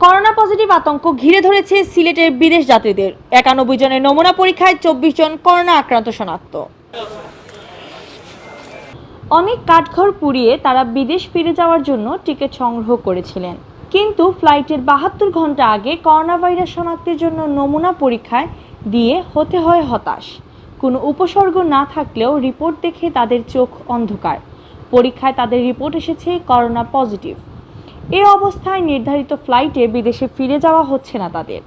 Corona positive আতঙ্ক ঘিরে ধরেছে সিলেটের বিদেশ যাত্রীদের। 91 জনের নমুনা পরীক্ষায় 24 জন করোনা আক্রান্ত শনাক্ত। অনেক কাঠঘর পুড়িয়ে তারা বিদেশ ফিরে যাওয়ার জন্য টিকিট সংগ্রহ করেছিলেন, কিন্তু ফ্লাইটের 72 ঘন্টা আগে করোনা ভাইরাস শনাক্তের জন্য নমুনা পরীক্ষায় দিয়ে হতে হয় হতাশ। কোনো উপসর্গ না থাকলেও রিপোর্ট দেখে তাদের চোখ অন্ধকার। পরীক্ষায় তাদের রিপোর্ট এসেছে করোনা পজিটিভ। এ অবস্থায় নির্ধারিত ফ্লাইটে বিদেশে ফিরে যাওয়া হচ্ছে না তাদের।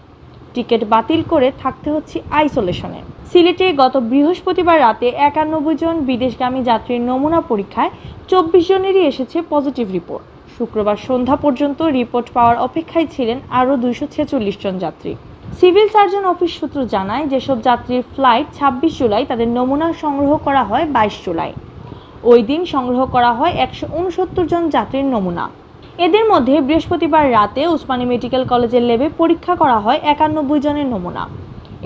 টিকিট বাতিল করে থাকতে হচ্ছে আইসোলেশনে। সিলেটে গত বৃহস্পতিবার রাতে 91 জন বিদেশগামী যাত্রীর নমুনা পরীক্ষায় 24 জনেরই এসেছে পজিটিভ রিপোর্ট। শুক্রবার সন্ধ্যা পর্যন্ত রিপোর্ট পাওয়ার অপেক্ষায় ছিলেন আরও 246 জন যাত্রী। সিভিল সার্জন অফিস সূত্র জানায়, যেসব যাত্রীর ফ্লাইট 26 জুলাই তাদের নমুনা সংগ্রহ করা হয় 22 জুলাই। ওই দিন সংগ্রহ করা হয় 169 জন যাত্রীর নমুনা। এদের মধ্যে বৃহস্পতিবার রাতে উসমানী মেডিকেল কলেজের ল্যাবে পরীক্ষা করা হয় 91 জনের নমুনা।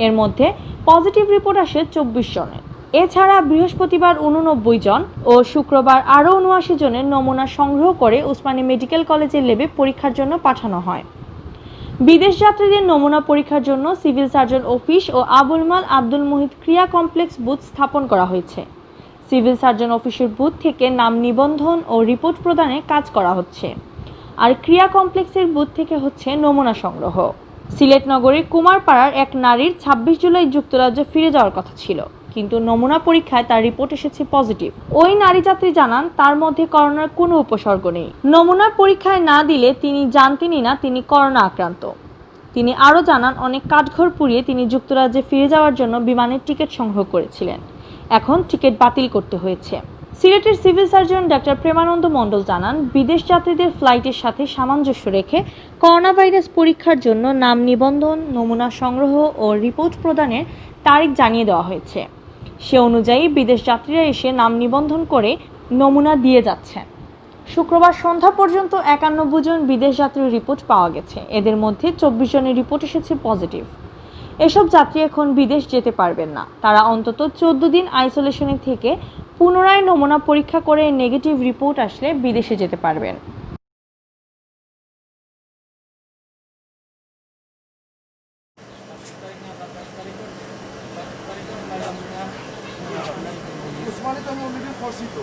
এর মধ্যে পজিটিভ রিপোর্ট আসে 24 জনের। এছাড়া বৃহস্পতিবার 89 জন ও শুক্রবার আরও 79 জনের নমুনা সংগ্রহ করে উসমানী মেডিকেল কলেজের ল্যাবে পরীক্ষার জন্য পাঠানো হয়। বিদেশ যাত্রীদের নমুনা পরীক্ষার জন্য সিভিল সার্জন অফিস ও আবুল মাল আব্দুল মুহিত ক্রিয়া কমপ্লেক্স বুথ স্থাপন করা হয়েছে। সিভিল সার্জন অফিসের বুথ থেকে নাম নিবন্ধন ও রিপোর্ট প্রদানের কাজ করা হচ্ছে, আর ক্রিয়া কমপ্লেক্সের বুথ থেকে হচ্ছে নমুনা সংগ্রহ। সিলেট নগরীর কুমারপাড়ার এক নারীর 26 জুলাই যুক্তরাজ্যে ফিরে যাওয়ার কথা ছিল, কিন্তু নমুনা পরীক্ষায় তার রিপোর্ট এসেছে পজিটিভ। ওই নারী যাত্রী জানান, তার মধ্যে করোনার কোনো উপসর্গ নেই। নমুনা পরীক্ষায় না দিলে তিনি জানতেনই না তিনি করোনা আক্রান্ত। তিনি আরও জানান, অনেক কাঠঘর পুড়িয়ে তিনি যুক্তরাজ্যে ফিরে যাওয়ার জন্য বিমানের টিকিট সংগ্রহ করেছিলেন। এখন টিকিট বাতিল করতে হয়েছে। সিলেটের সিভিল সার্জন ডাক্তার প্রেমানন্দ মণ্ডল জানান, বিদেশ যাত্রীদের ফ্লাইটের সাথে সামঞ্জস্য রেখে করোনা ভাইরাস পরীক্ষার জন্য নাম নিবন্ধন, নমুনা সংগ্রহ ও রিপোর্ট প্রদানের তারিখ জানিয়ে দেওয়া হয়েছে। সে অনুযায়ী বিদেশ যাত্রীরা এসে নাম নিবন্ধন করে নমুনা দিয়ে যাচ্ছেন। শুক্রবার সন্ধ্যা পর্যন্ত 91 জন বিদেশ যাত্রীর রিপোর্ট পাওয়া গেছে। এদের মধ্যে 24 জনের রিপোর্ট এসেছে পজিটিভ। এসব যাত্রী এখন বিদেশ যেতে পারবেন না। তারা অন্তত 14 দিন আইসোলেশনে থেকে পুনরায় নমুনা পরীক্ষা করে নেগেটিভ রিপোর্ট আসলে বিদেশে যেতে পারবেন। উসমানী তো আমি অলরেডি করছি তো।